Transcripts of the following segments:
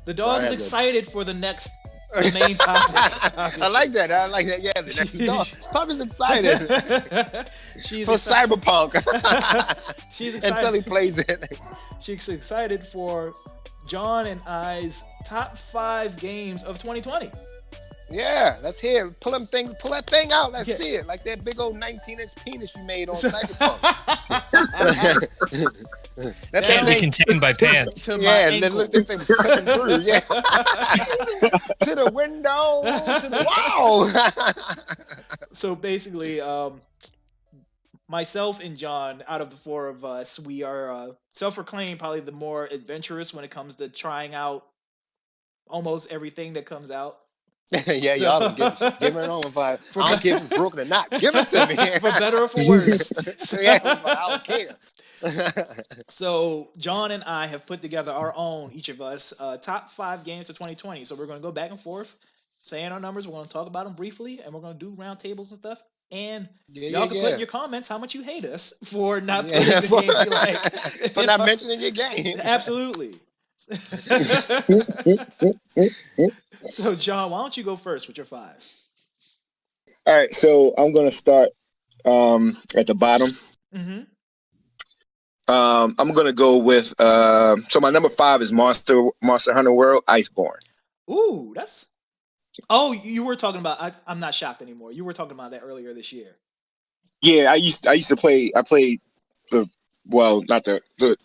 The dog is excited for the main topic. I like that. Yeah, the dog. Puppy's excited for Cyberpunk. She's excited until he plays it. She's excited for John and I's top 5 games of 2020. Yeah, let's hear it. Pull that thing out. Let's see it. Like that big old 19-inch penis you made on Cyberpunk. That can't be contained by pants. Yeah, and then look, that thing was cutting through. Yeah, to the window, to the wall. So basically, myself and John, out of the 4 of us, we are self-proclaimed probably the more adventurous when it comes to trying out almost everything that comes out. Yeah, y'all don't give it on if I don't care if it's broken or not. Give it to me. For better or for worse. Yeah, I don't care. So John and I have put together our own, each of us, top 5 games of 2020. So we're going to go back and forth saying our numbers. We're going to talk about them briefly, and we're going to do round tables and stuff. And y'all can put in your comments how much you hate us for not putting the games you like. For not mentioning your game. Absolutely. So John, why don't you go first with your 5? All right, so I'm going to start at the bottom. Mm-hmm. I'm gonna go with so my number 5 is Monster Hunter World Iceborne. Ooh, that's. Oh, you were talking about. I'm not shocked anymore. You were talking about that earlier this year. Yeah, I used to play. I played not the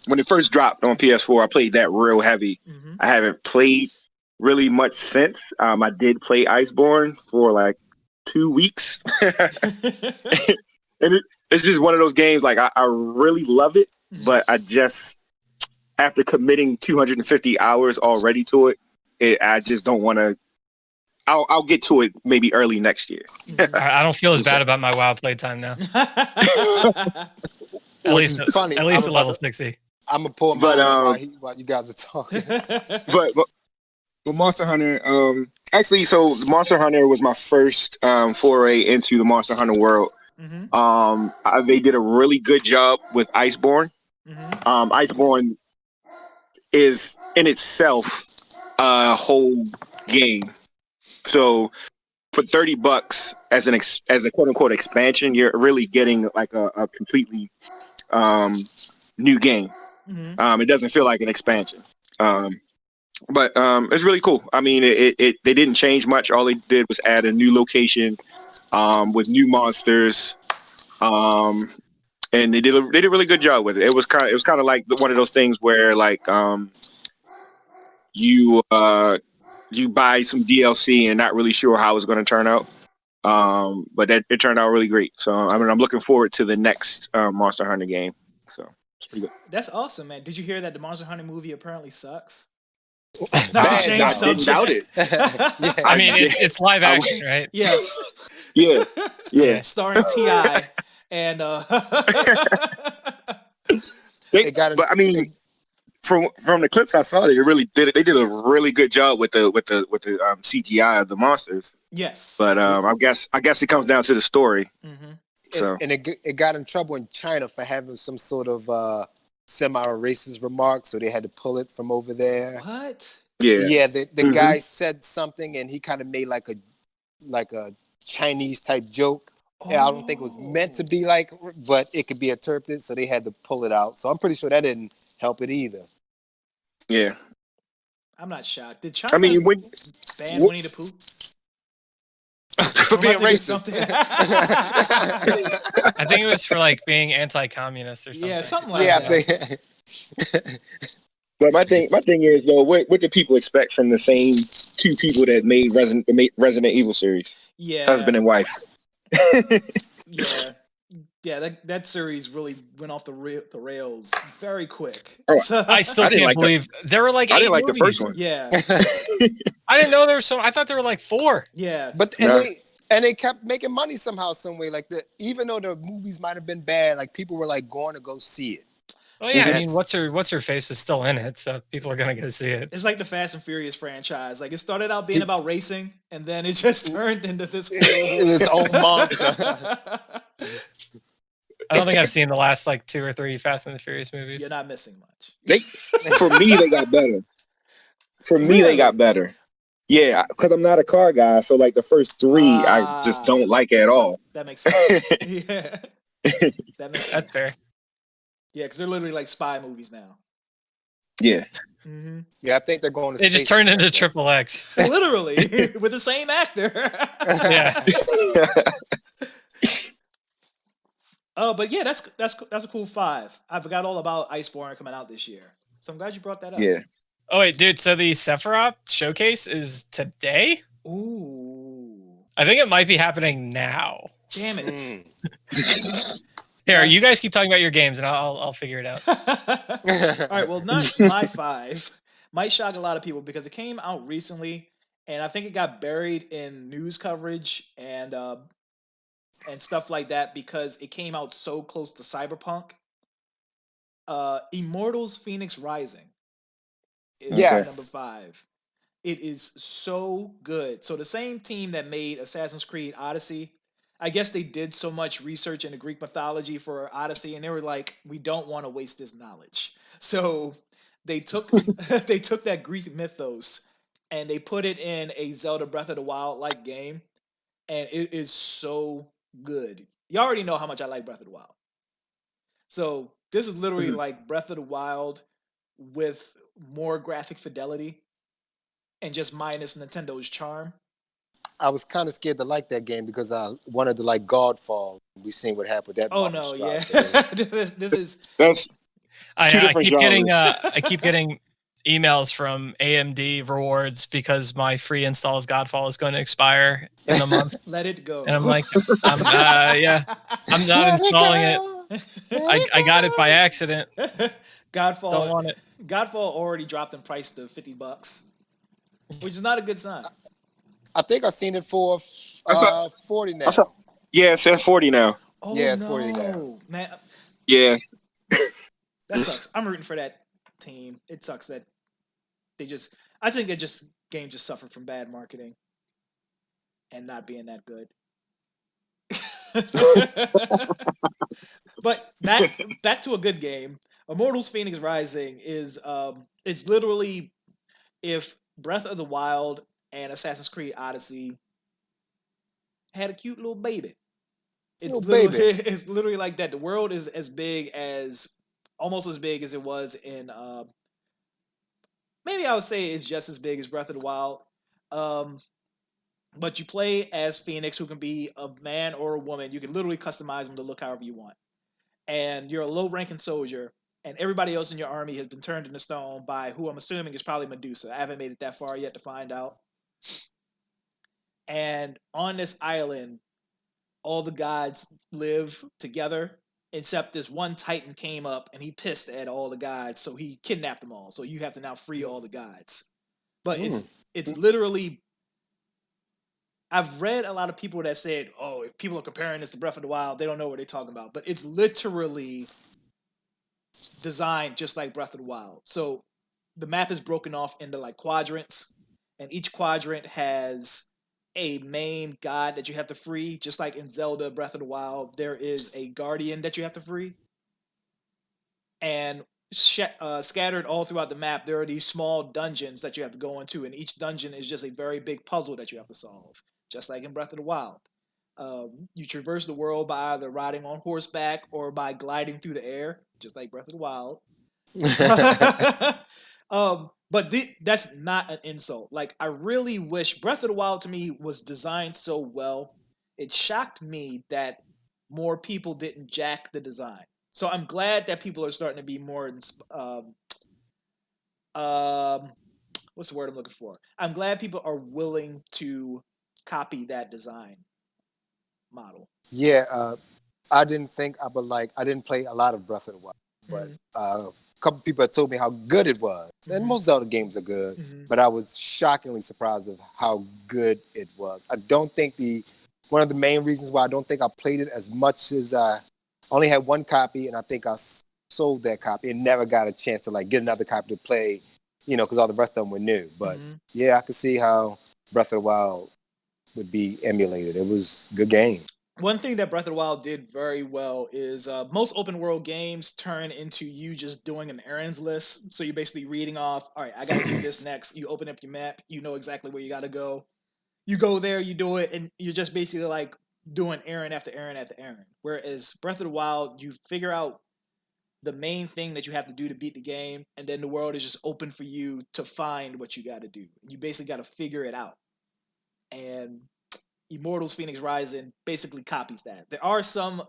when it first dropped on PS4. I played that real heavy. Mm-hmm. I haven't played really much since. I did play Iceborne for like 2 weeks, and it's just one of those games. Like I really love it. But I just, after committing 250 hours already to it, I just don't want to. I'll get to it maybe early next year. I don't feel as bad about my WoW playtime now. At least at level 60. I'm gonna pull mine while you guys are talking. but Monster Hunter, actually, so Monster Hunter was my first foray into the Monster Hunter world. Mm-hmm. They did a really good job with Iceborne. Mm-hmm. Iceborne is in itself a whole game. So for $30 as a quote unquote expansion, you're really getting like a completely new game. Mm-hmm. It doesn't feel like an expansion. But it's really cool. I mean, they didn't change much. All they did was add a new location with new monsters. And they did a really good job with it. It was kind of like one of those things where like you buy some DLC and not really sure how it's going to turn out. But it turned out really great. So I mean, I'm looking forward to the next Monster Hunter game. So it's pretty good. That's awesome, man. Did you hear that the Monster Hunter movie apparently sucks? Not to change subject. I didn't doubt it. I mean, it's live action, right? Yes. Yeah. Starring T.I. And but I mean, from the clips I saw, they did a really good job with the CGI of the monsters. Yes. But I guess it comes down to the story. Mm-hmm. So and it got in trouble in China for having some sort of semi-racist remarks, so they had to pull it from over there. What? Yeah. The guy said something, and he kind of made like a Chinese type joke. Yeah, I don't think it was meant to be like, but it could be interpreted, so they had to pull it out. So I'm pretty sure that didn't help it either. Yeah. I'm not shocked. Did China ban Winnie the Pooh? For being racist. I think it was for like being anti-communist or something. Yeah, something like that. But my thing is though, what do people expect from the same 2 people that made Resident Evil series? Yeah, husband and wife. Yeah. That series really went off the rails very quick. Oh, I still can't believe there were like 8 I didn't like movies. the first one. Yeah, I didn't know there were so. I thought there were like 4. Yeah, but they kept making money somehow, some way. Like even though the movies might have been bad, like people were like going to go see it. Oh yeah, I mean, what's her face is still in it, so people are gonna go see it. It's like the Fast and Furious franchise. Like it started out being about racing, and then it just turned into this own monster. I don't think I've seen the last like 2 or 3 Fast and the Furious movies. You're not missing much. For me, they got better. For me, they got better. Yeah, because I'm not a car guy, so like the first 3, I just don't like at all. That makes sense. Yeah, that makes sense. That's fair. Yeah, because they're literally like spy movies now. Yeah. Mm-hmm. Yeah, I think they're going to. They just turned into Triple X. Literally with the same actor. Yeah. Oh, but yeah, that's a cool 5. I forgot all about Iceborne coming out this year, so I'm glad you brought that up. Yeah. Oh wait, dude. So the Sephiroth showcase is today. Ooh, I think it might be happening now. damn it! Here, you guys keep talking about your games, and I'll figure it out. All right, well, not my 5 might shock a lot of people because it came out recently, and I think it got buried in news coverage and stuff like that because it came out so close to Cyberpunk. Immortals: Phoenix Rising is Yes. number 5. It is so good. So the same team that made Assassin's Creed Odyssey, I guess they did so much research into Greek mythology for Odyssey, and they were like, we don't want to waste this knowledge. So they took they took that Greek mythos and they put it in a Zelda Breath of the Wild like game, and it is so good. You already know how much I like Breath of the Wild. So this is literally like Breath of the Wild with more graphic fidelity and just minus Nintendo's charm. I was kind of scared to like that game because I wanted to like Godfall. We seen what happened with that. Oh Marcus no, yeah. Strauss. this is That's I different keep getting emails from AMD rewards because my free install of Godfall is going to expire in a month, let it go. and I'm like, I'm not installing it. I got it by accident. Godfall. Don't want it. Godfall already dropped in price to $50, which is not a good sign. I think I've seen it for 40 now. Yeah, it's at 40 now. Oh Yeah, it's no, 40 now. man, Yeah. that sucks. I'm rooting for that team. It sucks that I think game just suffered from bad marketing and not being that good. But back to a good game. Immortals: Phoenix Rising is it's literally if Breath of the Wild and Assassin's Creed Odyssey had a cute little baby. It's literally like that. The world is almost as big as it was in maybe I would say it's just as big as Breath of the Wild. But you play as Phoenix, who can be a man or a woman. You can literally customize them to look however you want. And you're a low-ranking soldier, and everybody else in your army has been turned into stone by who I'm assuming is probably Medusa. I haven't made it that far yet to find out. And on this island, all the gods live together, except this one Titan came up and he pissed at all the gods, so he kidnapped them all. So you have to now free all the gods. But it's literally. I've read a lot of people that said, "Oh, if people are comparing this to Breath of the Wild, they don't know what they're talking about." But it's literally designed just like Breath of the Wild. So the map is broken off into like quadrants, and each quadrant has a main god that you have to free. Just like in Zelda Breath of the Wild, there is a guardian that you have to free. And scattered all throughout the map, there are these small dungeons that you have to go into, and each dungeon is just a very big puzzle that you have to solve. Just like in Breath of the Wild. You traverse the world by either riding on horseback or by gliding through the air, just like Breath of the Wild. But that's not an insult. Like, I really wish Breath of the Wild to me was designed so well. It shocked me that more people didn't jack the design. So I'm glad that people are starting to be more what's the word I'm looking for? I'm glad people are willing to copy that design model. Yeah, I didn't play a lot of Breath of the Wild, but a couple people have told me how good it was. And most Zelda games are good, but I was shockingly surprised of how good it was. I don't think one of the main reasons why I don't think I played it as much as I only had one copy, and I think I sold that copy and never got a chance to like get another copy to play, because all the rest of them were new. But yeah, I could see how Breath of the Wild would be emulated. It was a good game. One thing that Breath of the Wild did very well is most open world games turn into you just doing an errands list. So you're basically reading off, all right, I got to do this next. You open up your map, you know exactly where you got to go. You go there, you do it, and you're just basically like doing errand after errand after errand. Whereas Breath of the Wild, you figure out the main thing that you have to do to beat the game, and then the world is just open for you to find what you got to do. You basically got to figure it out. And Immortals Phoenix Rising basically copies that. There are some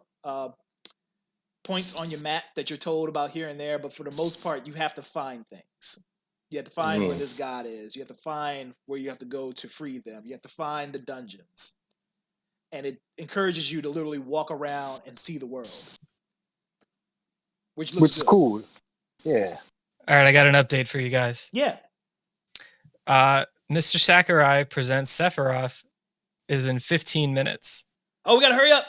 points on your map that you're told about here and there, but for the most part, you have to find things. You have to find where this god is. You have to find where you have to go to free them. You have to find the dungeons. And it encourages you to literally walk around and see the world. Which looks is good. cool. Yeah. All right, I got an update for you guys. Yeah. Mr. Sakurai Presents Sephiroth is in 15 minutes. Oh, we gotta hurry up.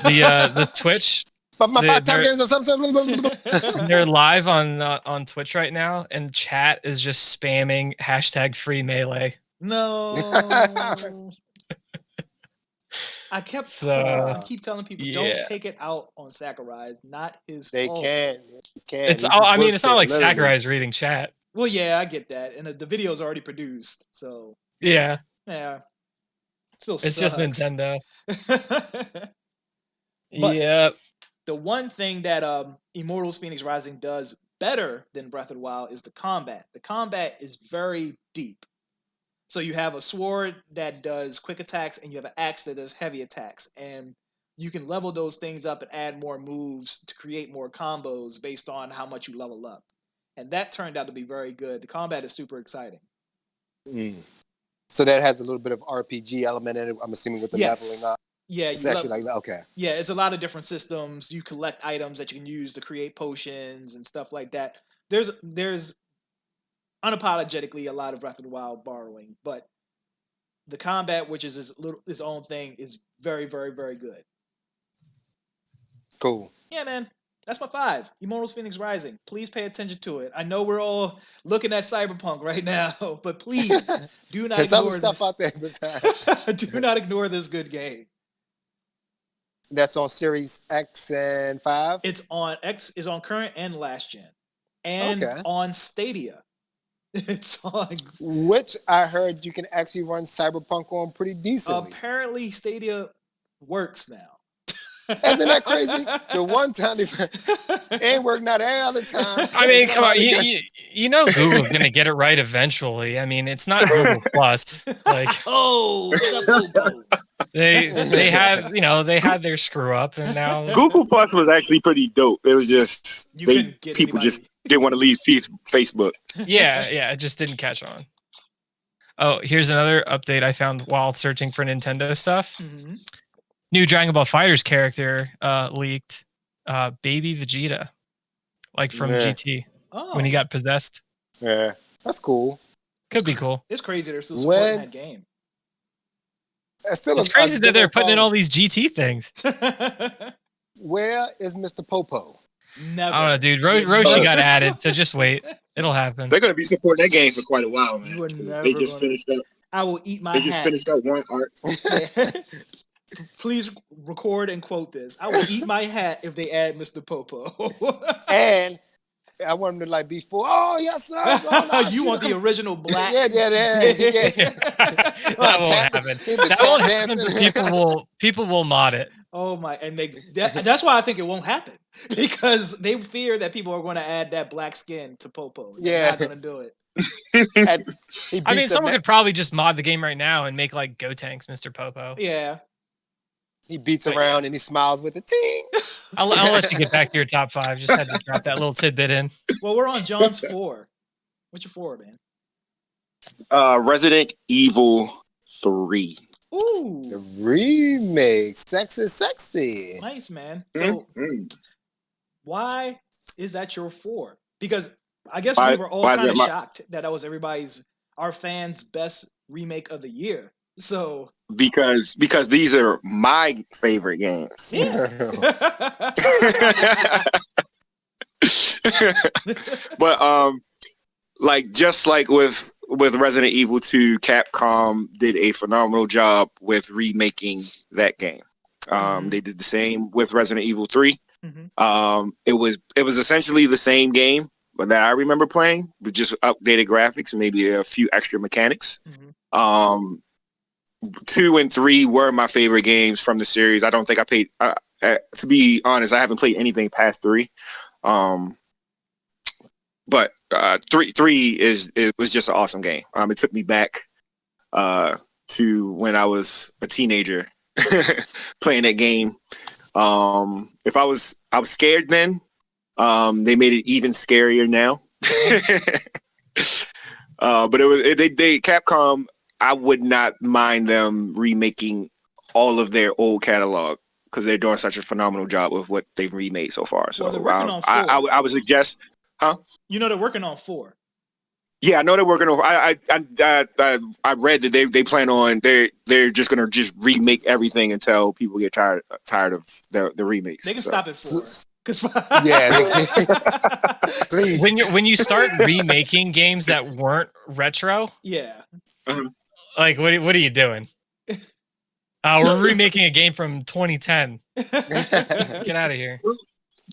The Twitch, But my They- 5 time they're- games or something. they're live on Twitch right now, and chat is just spamming hashtag free melee. No. I keep telling people, yeah. don't take it out on Sakurai. It's not his They fault. can't. It's He all. just I mean, works it's not it, like literally. Sakurai's reading chat. Well, yeah, I get that. And the video's already produced. So, Yeah, yeah. Still it's just sucks. Nintendo. But- Yep. The one thing that Immortals Phoenix Rising does better than Breath of the Wild is the combat. The combat is very deep. So you have a sword that does quick attacks, and you have an axe that does heavy attacks. And you can level those things up and add more moves to create more combos based on how much you level up. And that turned out to be very good. The combat is super exciting. So that has a little bit of RPG element in it, I'm assuming, with the Yes. leveling up. Yeah, It's you actually level- like that. Okay. Yeah, it's a lot of different systems. You collect items that you can use to create potions and stuff like that. There's unapologetically a lot of Breath of the Wild borrowing, but the combat, which is his own thing, is very, very, very good. Cool. Yeah, man. That's my 5. Immortals Phoenix Rising. Please pay attention to it. I know we're all looking at Cyberpunk right now, but please do not There's other ignore stuff this. out there besides. Do not ignore this good game. That's on Series X and 5. It's on X, is on current and last gen, and Okay. on Stadia. It's on. Which I heard you can actually run Cyberpunk on pretty decently. Apparently, Stadia works now. Isn't that crazy? The one time it ain't work, not every other time. I mean, come on. Somebody gets- You know Google's gonna get it right eventually. I mean, it's not Google Plus. Like Oh, what up, Bobo? they had their screw up, and now Google Plus was actually pretty dope. It was just You they couldn't get people anybody. just didn't want to leave Facebook. yeah, it just didn't catch on. Oh, here's another update I found while searching for Nintendo stuff. Mhm. New Dragon Ball Fighters character leaked, Baby Vegeta, like from Yeah. GT Oh, when he got possessed. Yeah, that's cool. Could be cool. it's crazy they're still supporting When- that game. It's still It's a crazy that they're good putting in follow. all these GT things. Where is Mr. Popo? Never. I don't know, dude. Roshi got added, so just wait. It'll happen. They're gonna be supporting that game for quite a while, man. You are 'cause never They just gonna- finished up. I will eat my They just hat. finished up one arc. Please record and quote this. I will eat my hat if they add Mr. Popo. And I want him to like be full. Oh yes, sir. Oh, no, You want the shoot. original black? Yeah. That won't Tap- happen. He the That tap won't happen. dancing. But people will mod it. Oh my! And that's why I think it won't happen, because they fear that people are going to add that black skin to Popo. They're Yeah. not going to do it. And he I mean, beats a someone ma- could probably just mod the game right now and make like Gotenks Mr. Popo. Yeah. He beats But around and he smiles with a ting. I'll let you get back to your top 5. Just had to drop that little tidbit in. Well, we're on John's 4. What's your 4, man? Resident Evil 3. The Ooh, remake. Sexy. nice, man. So, Mhm. why is that your 4? Because I guess Why- we were all why is kind it of my- shocked that was our fans' best remake of the year. So, Because these are my favorite games. yeah. But like just like with Resident Evil 2, Capcom did a phenomenal job with remaking that game. Mhm. They did the same with Resident Evil 3. Mhm. It was essentially the same game, but that I remember playing with just updated graphics and maybe a few extra mechanics. Mhm. 2 and 3 were my favorite games from the series. I don't think I played. To be honest, I haven't played anything past 3. But 3 it was just an awesome game. It took me back to when I was a teenager playing that game. If I was scared then. They made it even scarier now. But they Capcom. I would not mind them remaking all of their old catalog because they're doing such a phenomenal job with what they've remade so far. So Well, they're working on 4. I would suggest, huh? They're working on 4. Yeah, I know they're working on. I read that they plan on they're just gonna just remake everything until people get tired of the remakes. They can stop at 4. Yeah, please. When you start remaking games that weren't retro, Yeah. like what are you doing? We're remaking a game from 2010. Get out of here.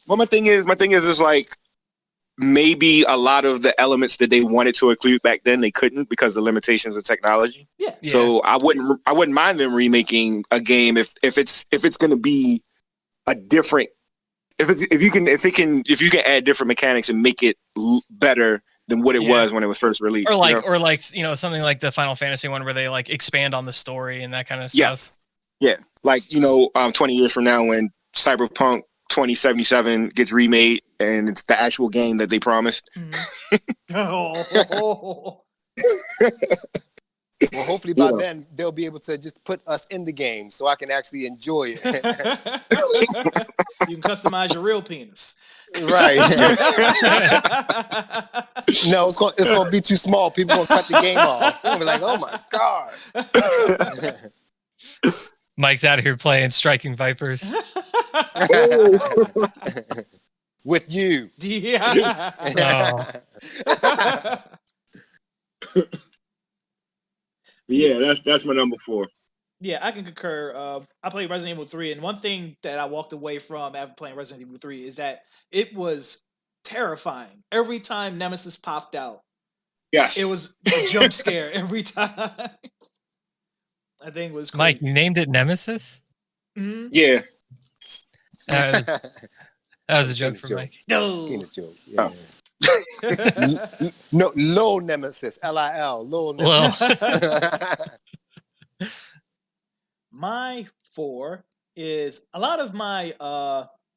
Well, my thing is like maybe a lot of the elements that they wanted to include back then they couldn't because of the limitations of technology. Yeah. So I wouldn't mind them remaking a game if it's going to be a different if you can add different mechanics and make it better than what it was when it was first released. Or like something like the Final Fantasy one where they like expand on the story and that kind of stuff. Yes. Yeah. Like 20 years from now when Cyberpunk 2077 gets remade and it's the actual game that they promised. Oh. Well, hopefully by then they'll be able to just put us in the game so I can actually enjoy it. You can customize your real penis. Right. No, it's gonna be too small. People gonna cut the game off. They'll be like, oh my God. Mike's out here playing Striking Vipers. With you. Yeah. Yeah, that's my number 4. Yeah, I can concur. I played Resident Evil 3, and one thing that I walked away from after playing Resident Evil 3 is that it was terrifying. Every time Nemesis popped out, yes, it was a jump scare every time. I think it was crazy. Mike, you named it Nemesis? Mm-hmm. Yeah. That was a joke for Mike. No. Penis joke. Yeah. No, low Nemesis. Lil. Low Nemesis. My 4 is a lot of my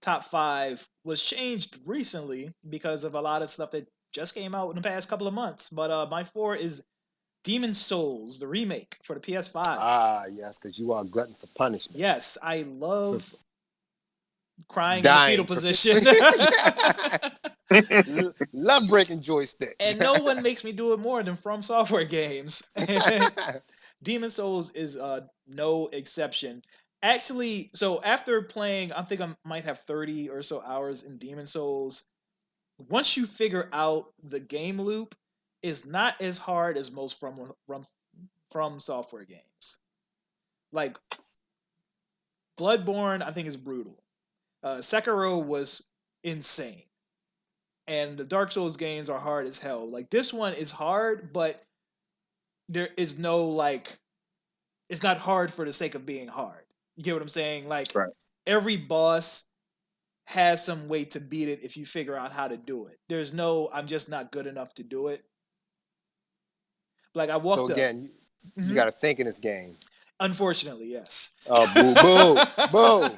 top 5 was changed recently because of a lot of stuff that just came out in the past couple of months. But my 4 is Demon's Souls, the remake for the PS5. Ah, yes, because you are a glutton for punishment. Yes, I love crying Dying in the fetal position. Love breaking joysticks. And no one makes me do it more than From Software games. Demon's Souls is no exception. Actually, so after playing, I think I might have 30 or so hours in Demon's Souls. Once you figure out the game loop, it's not as hard as most From Software games. Like Bloodborne, I think is brutal. Sekiro was insane. And the Dark Souls games are hard as hell. Like this one is hard, but there is no like it's not hard for the sake of being hard. You get what I'm saying? Like every boss has some way to beat it if you figure out how to do it. There's no I'm just not good enough to do it. Like I walked up. So again, you got to think in this game. Unfortunately, yes. Oh, boo, boo, boo.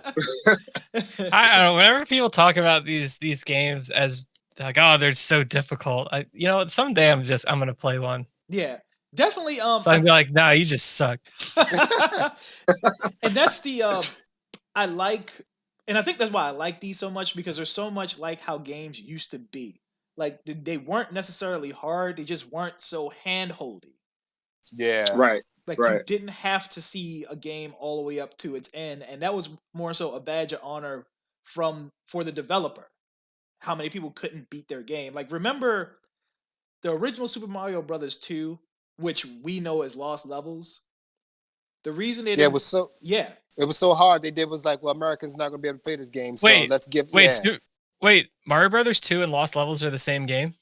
I don't know. Whenever people talk about these games as like, oh, they're so difficult, someday I'm gonna play one. Yeah, definitely. So I'd be like, nah, you just suck. And that's the I like, and I think that's why I like these so much because they're so much like how games used to be. Like they weren't necessarily hard; they just weren't so handholdy. Yeah, right. Like you didn't have to see a game all the way up to its end, and that was more so a badge of honor for the developer. How many people couldn't beat their game? Like remember the original Super Mario Brothers 2, which we know as Lost Levels. The reason they Yeah, didn't, yeah, it was so hard. They did was like, well, Americans not gonna be able to play this game, so Wait, let's give wait, yeah. wait. Mario Brothers 2 and Lost Levels are the same game.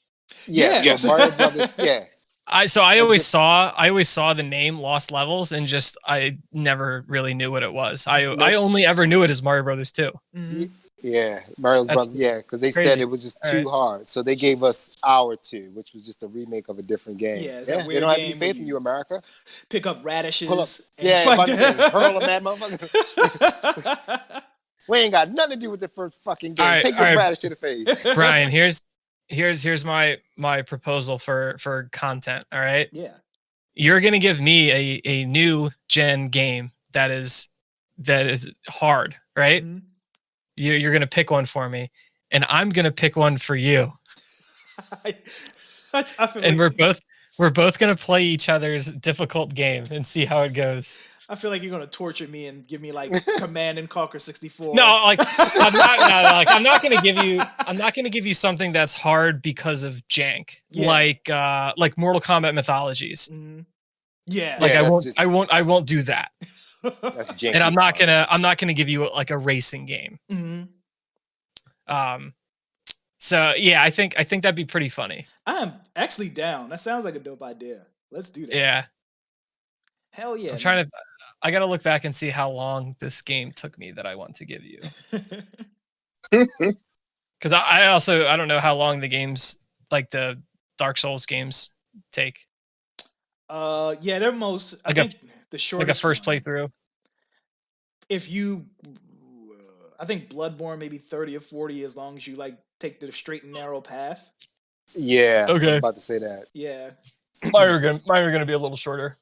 Yeah, so Yes. Mario Brothers, yeah. I It always just- saw the name Lost Levels and just I never really knew what it was. I Nope. only ever knew it as Mario Brothers 2. mhm. Yeah, Mario That's Brothers, yeah, because they crazy. said it was just All too right. hard. So they gave us Hour 2, which was just a remake of a different game. Yeah, it's that they weird don't have any game where faith in you, America. pick up radishes. Pull up. and Yeah, fight about to say, them. hurl a mad motherfucker. We ain't got nothing to do with the first fucking game. All right, Take all this right. radish to the face. Brian, here's my proposal for content. All right, Yeah. you're gonna give me a new gen game that is hard, right? Mhm. You're gonna pick one for me, and I'm gonna pick one for you, I feel and like, we're both gonna play each other's difficult game and see how it goes. I feel like you're gonna torture me and give me like Command and Conquer 64. No, like I'm not gonna give you something that's hard because of jank, Yeah. like Mortal Kombat Mythologies. Mhm. Yeah. Like Yeah, I that's won't just- I won't do that, That's janky. and I'm not gonna give you like a racing game. Mhm. So yeah, I think that'd be pretty funny. I'm actually down. That sounds like a dope idea. Let's do that. Yeah, Hell yeah. I'm trying to. I gotta look back and see how long this game took me that I want to give you, to. because I don't know how long the games like the Dark Souls games take, Yeah, they're most. I Like a- think the shortest. like a first one, playthrough. If you, I think Bloodborne maybe 30 or 40 as long as you like take the straight and narrow path. Yeah, I was Okay. about to say that. Yeah. Mine were gonna be a little shorter.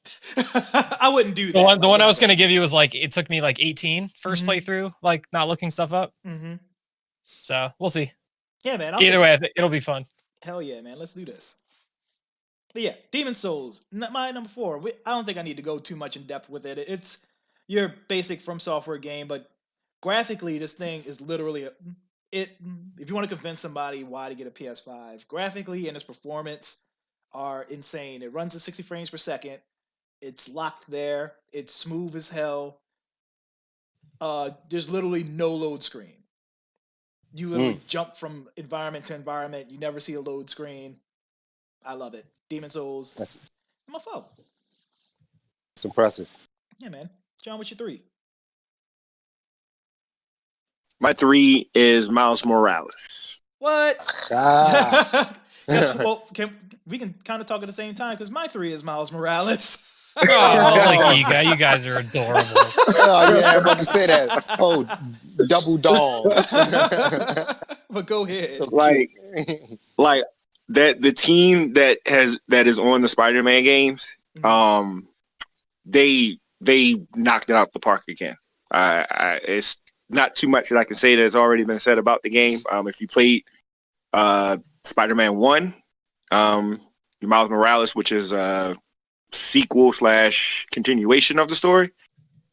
I wouldn't do that. The one I was gonna give you was like it took me like 18 first Mhm. playthrough, like not looking stuff up. Mm-hmm. So we'll see. Yeah, man. Either way, it'll be fun. Hell yeah, man. Let's do this. But yeah, Demon Souls, my number 4. I don't think I need to go too much in depth with it. It's your basic From Software game, but graphically, this thing is literally it. If you want to convince somebody why to get a PS5, graphically and its performance are insane. It runs at 60 frames per second. It's locked there. It's smooth as hell. There's literally no load screen. You literally jump from environment to environment. You never see a load screen. I love it. Demon Souls. That's My fault. it's impressive. Yeah, man. John, what's your 3? My 3 is Miles Morales. What? Ah, Well, we can kind of talk at the same time because my 3 is Miles Morales. Oh, like you guys are adorable. oh yeah, I'm about to say that. Oh, double dong. But go ahead. So Like- cute. Like that, the team that is on the Spider-Man games, they knocked it out the park again. It's not too much that I can say that's already been said about the game. If you played Spider-Man 1, Miles Morales, which is a sequel / continuation of the story,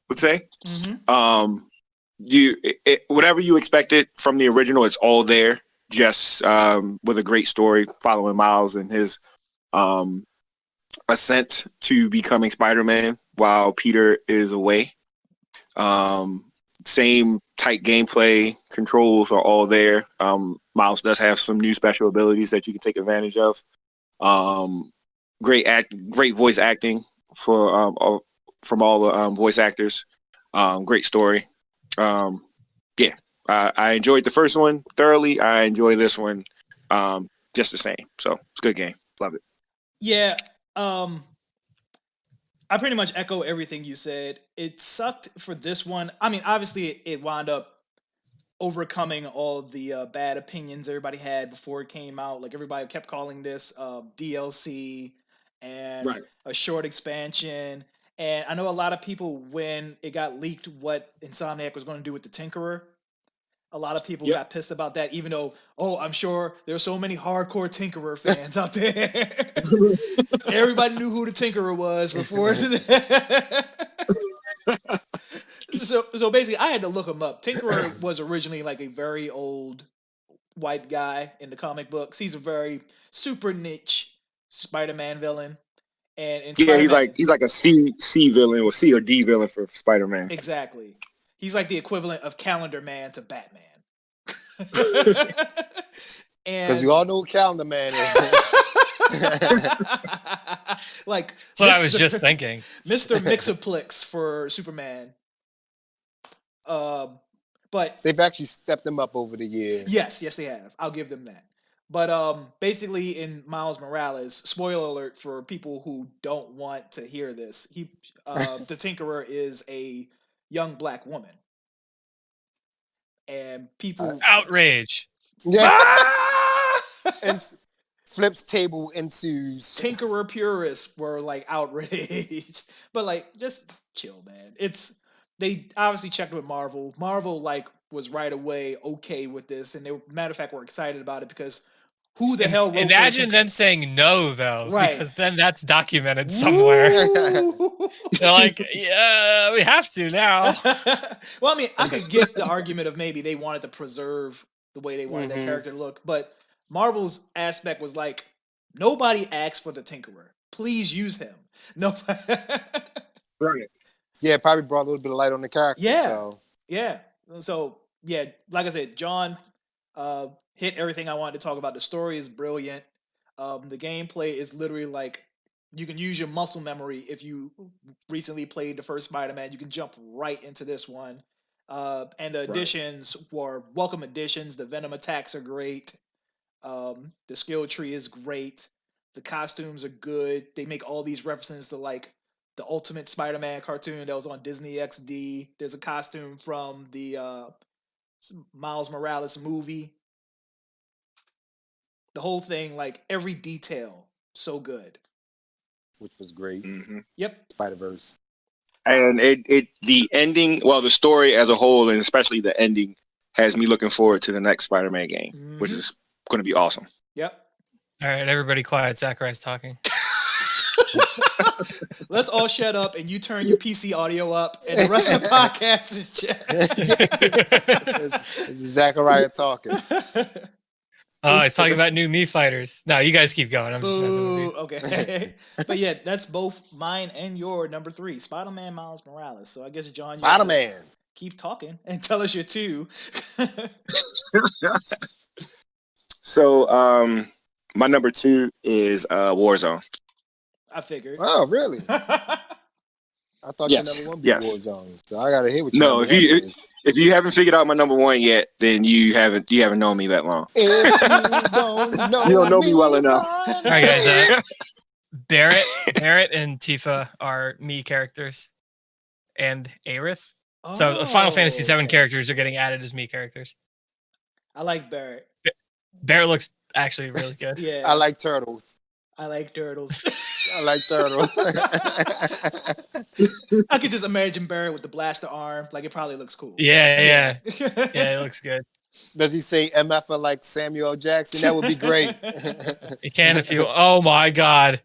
would say. Mhm. Whatever you expected from the original, it's all there. Just with a great story following Miles and his ascent to becoming Spider-Man while Peter is away. Same tight gameplay, controls are all there. Miles does have some new special abilities that you can take advantage of. Great voice acting from all the voice actors. Great story. I enjoyed the first one thoroughly. I enjoy this one just the same. So it's a good game. Love it. Yeah. I pretty much echo everything you said. It sucked for this one. I mean, obviously, it wound up overcoming all the bad opinions everybody had before it came out. Like, everybody kept calling this DLC and Right. a short expansion. And I know a lot of people, when it got leaked what Insomniac was going to do with the Tinkerer, a lot of people Yep. got pissed about that, even though, I'm sure there's so many hardcore Tinkerer fans out there. Everybody knew who the Tinkerer was before. So basically, I had to look him up. Tinkerer was originally like a very old white guy in the comic books. He's a very super niche Spider-Man villain. And in Yeah, Spider-Man, he's like a C villain or C or D villain for Spider-Man. exactly. He's like the equivalent of Calendar Man to Batman. Because And we all know who Calendar Man is. like That's what I was just thinking. Mr. Mixoplex for Superman. But They've actually stepped him up over the years. yes, they have. I'll give them that. But basically, in Miles Morales, spoiler alert for people who don't want to hear this, the Tinkerer is a young black woman, and people Outrage. Yeah. Ah! And flips table ensues. Tinkerer purists were like outraged, but like just chill, man. They obviously checked with Marvel. Marvel like was right away okay with this, and they matter of fact were excited about it because who the hell wrote Imagine them saying no though, Right. because then that's documented somewhere. Woo! They're like, yeah, we have to now. Well, I mean, I could get the argument of maybe they wanted to preserve the way they wanted that Mhm. character to look, but Marvel's aspect was like, nobody asked for the Tinkerer. Please use him. No. Right. Yeah, probably brought a little bit of light on the character. Yeah. So. Yeah. So yeah, like I said, John hit everything I wanted to talk about. The story is brilliant. The gameplay is literally like you can use your muscle memory if you recently played the first Spider-Man. You can jump right into this one. And the additions were welcome additions. The Venom attacks are great. The skill tree is great. The costumes are good. They make all these references to like the Ultimate Spider-Man cartoon that was on Disney XD. There's a costume from the Miles Morales movie. The whole thing, like every detail, so good. Which was great. Mm-hmm. Yep. Spider-Verse. And the ending, well, the story as a whole, and especially the ending, has me looking forward to the next Spider-Man game, which is going to be awesome. Yep. All right, everybody quiet. Zachariah's talking. Let's all shut up and you turn your PC audio up and the rest of the podcast is chat. This is Zachariah talking. He's talking about new Me fighters. No, you guys keep going. I'm just messing with Boo. Okay. But yeah, that's both mine and your number 3, Spider-Man Miles Morales. So I guess John, you have to Spider-Man. keep talking and tell us your 2. So, my number 2 is Warzone. I figured. Oh, really? I thought Yes, your number 1 be yes. Warzone. So I gotta hear what No, your number 1 is. if you haven't figured out my number 1 yet, then you haven't known me that long. If you don't know me well enough. All right, guys. Barrett and Tifa are Me characters, and Aerith. So the Final Fantasy VII okay. characters are getting added as Me characters. I like Barrett. Barrett looks actually really good. Yeah. I like turtles. I like turtles. I like turtles. I could just imagine Barrett with the blaster arm. Like, it probably looks cool. Yeah, it looks good. Does he say MF like Samuel L. Jackson? That would be great. You can if you. Oh my God,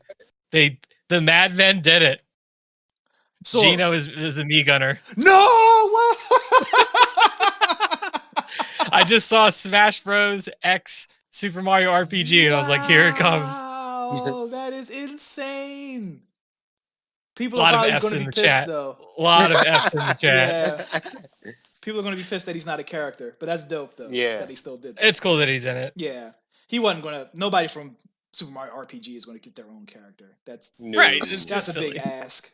the Mad Men did it. So, Gino is a Me gunner. No! I just saw Smash Bros. X Super Mario RPG, and I was like, here it comes. Wow, that is insane. People A are lot of probably F's going to in be the pissed, chat. though. A lot of F's in the chat. Yeah. People are going to be pissed that he's not a character, but that's dope, though. Yeah. That he still did that. It's cool that he's in it. Yeah. He wasn't going to, nobody from Super Mario RPG is going to get their own character. That's No. Right, it's That's a silly. big ask.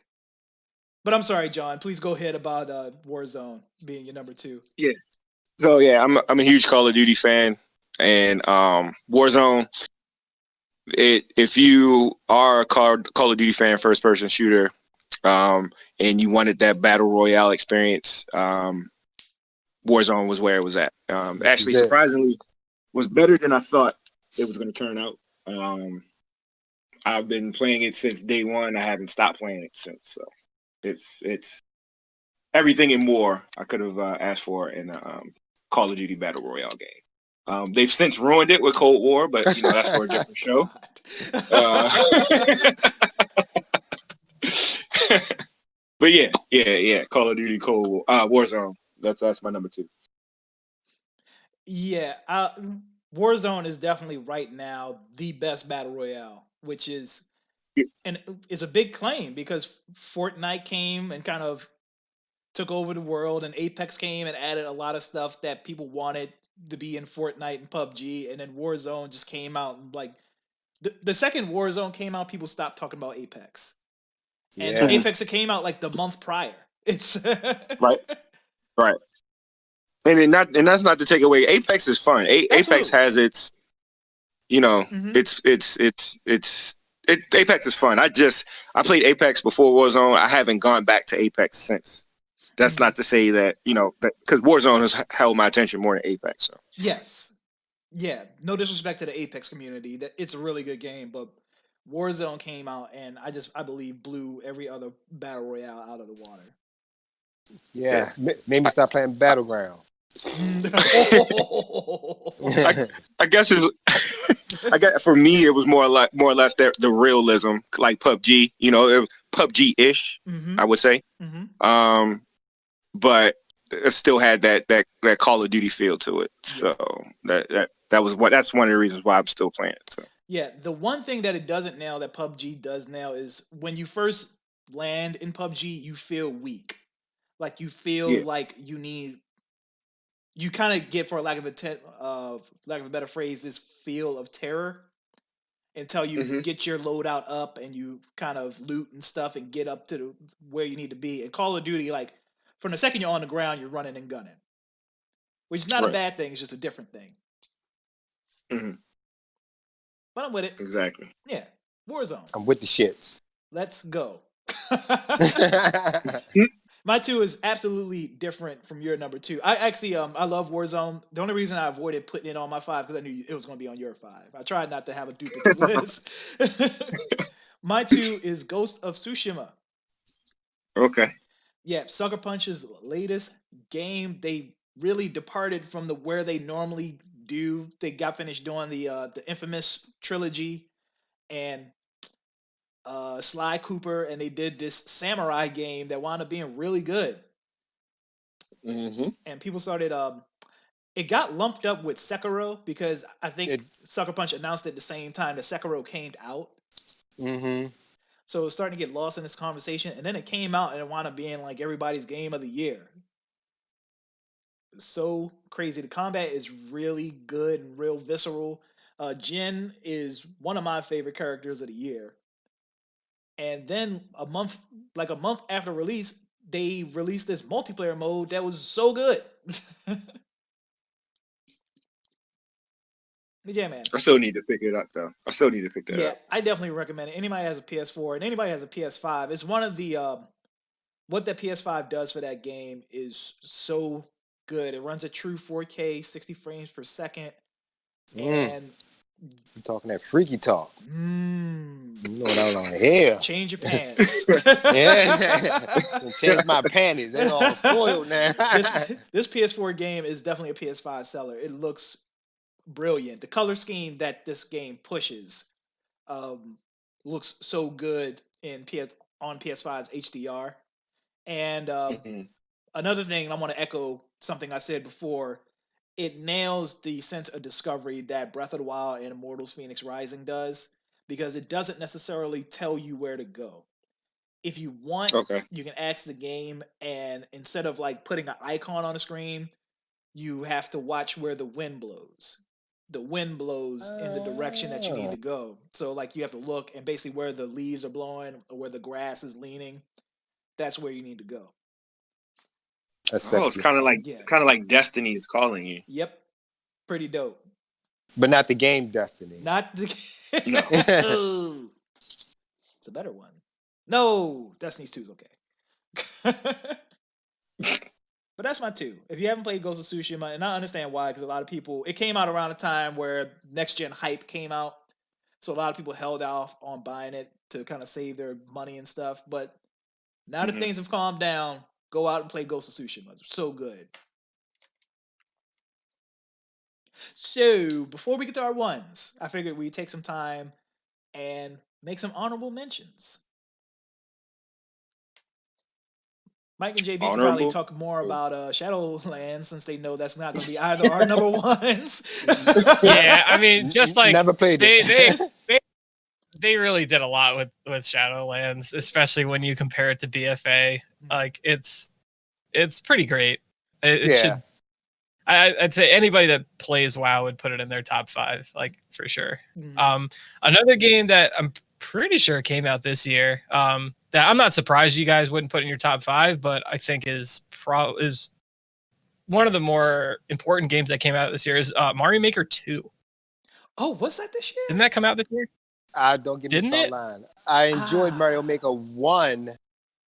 But I'm sorry, John. Please go ahead about Warzone being your number 2. So yeah, I'm a huge Call of Duty fan, and Warzone. If you are a Call of Duty fan, first person shooter, and you wanted that battle royale experience, Warzone was where it was at. Actually, is it. surprisingly, was better than I thought it was going to turn out. I've been playing it since day one. I haven't stopped playing it since. So it's everything and more I could have asked for in a Call of Duty battle royale game. They've since ruined it with Cold War, but that's for a different show. But yeah, Call of Duty Cold War, Warzone. That's my number 2. Yeah, Warzone is definitely right now the best battle royale, which is and it's a big claim because Fortnite came and kind of took over the world, and Apex came and added a lot of stuff that people wanted to be in Fortnite and PUBG, and then Warzone just came out and like the second Warzone came out, people stopped talking about Apex, and Yeah. Apex it came out like the month prior. It's Right. And that's not to take away. Apex is fun. Apex Absolutely. has its, you know, Mhm. Apex is fun. I played Apex before Warzone. I haven't gone back to Apex since. That's Mhm. not to say that, you know, because Warzone has held my attention more than Apex. So. Yes. Yeah. No disrespect to the Apex community. That it's a really good game, but Warzone came out and I believe blew every other battle royale out of the water. Yeah. Made me stop playing Battleground. I guess for me it was more or less the realism, like PUBG. You know, it was PUBG-ish, Mhm. I would say. Mhm. But it still had that Call of Duty feel to it. So that's one of the reasons why I'm still playing it. So. Yeah, the one thing that it doesn't now that PUBG does now is when you first land in PUBG, you feel weak. Like you feel Yeah. like you kind of get, for lack of a better phrase, this feel of terror until you Mhm. get your loadout up and you kind of loot and stuff and get up to where you need to be. And Call of Duty, like from the second you're on the ground, you're running and gunning, which is not a Right. bad thing. It's just a different thing. Mhm. But I'm with it. Exactly. Yeah, Warzone. I'm with the shits. Let's go. My 2 is absolutely different from your number 2. I actually I love Warzone. The only reason I avoided putting it on my 5 because I knew it was going to be on your 5. I tried not to have a duplicate list. My 2 is Ghost of Tsushima. Okay. Yeah, Sucker Punch's latest game. They really departed from where they normally do. They got finished doing the Infamous trilogy and Sly Cooper, and they did this samurai game that wound up being really good. Mm-hmm. And people started it got lumped up with Sekiro because I think Sucker Punch announced at the same time that Sekiro came out. Mm-hmm. So it was starting to get lost in this conversation, and then it came out and it wound up being like everybody's game of the year. So crazy. The combat is really good and real visceral. Jin is one of my favorite characters of the year. And then a month after release, they released this multiplayer mode that was so good. Yeah, man. I still need to pick it up though. I still need to pick that Yeah, up. I definitely recommend it. Anybody has a PS4 and anybody has a PS5, it's one of the what that PS5 does for that game is so good. It runs a true 4K, 60 frames per second, and I'm talking that freaky talk. You know what I want to hear. Change your pants. Yeah, change my panties. They're all soiled now. This PS4 game is definitely a PS5 seller. It looks brilliant. The color scheme that this game pushes looks so good on PS5's HDR. And another thing, I want to echo something I said before. It nails the sense of discovery that Breath of the Wild and Immortals Phoenix Rising does, because it doesn't necessarily tell you where to go. If you want, you can ask the game, and instead of like putting an icon on the screen, you have to watch where the wind blows. The wind blows in the direction that you need to go. So like you have to look, and basically where the leaves are blowing or where the grass is leaning, that's where you need to go. That's sexy. It's kind of like Destiny is calling you. Yep, pretty dope. But not the game Destiny. Not the no. It's a better one. No, Destiny's 2 is okay. But that's my 2. If you haven't played Ghost of Tsushima, and I understand why, because a lot of people, it came out around a time where next gen hype came out, so a lot of people held off on buying it to kind of save their money and stuff. But now that things have calmed down, go out and play Ghost of Tsushima. It's so good. So before we get to our ones, I figured we'd take some time and make some honorable mentions. Mike and JB can probably talk more about Shadowlands, since they know that's not going to be either our number ones. Yeah, I mean, just like never played it. they really did a lot with Shadowlands, especially when you compare it to BFA. Like it's pretty great. It Yeah. should. I'd say anybody that plays WoW would put it in their top 5, like for sure. Mhm. Another game that I'm pretty sure came out this year. That I'm not surprised you guys wouldn't put in your top 5, but I think is one of the more important games that came out this year is Mario Maker 2. Oh, what's that this year? Didn't that come out this year? Don't get me Didn't started it? lying. I enjoyed Ah. Mario Maker 1.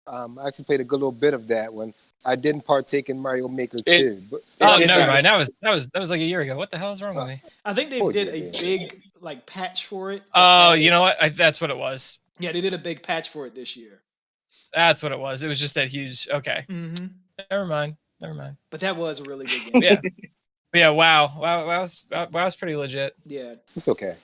I actually played a good little bit of that one. I didn't partake in Mario Maker 2. But Oh, It's never not- mind. That was like a year ago. What the hell is wrong with me? I think they Oh, did yeah, a yeah. big like patch for it. Oh, you know what? That's what it was. Yeah, they did a big patch for it this year. That's what it was. It was just that huge. Okay, Hmm never mind. But that was a really good game. Yeah, but yeah. Wow's pretty legit. Yeah. it's okay.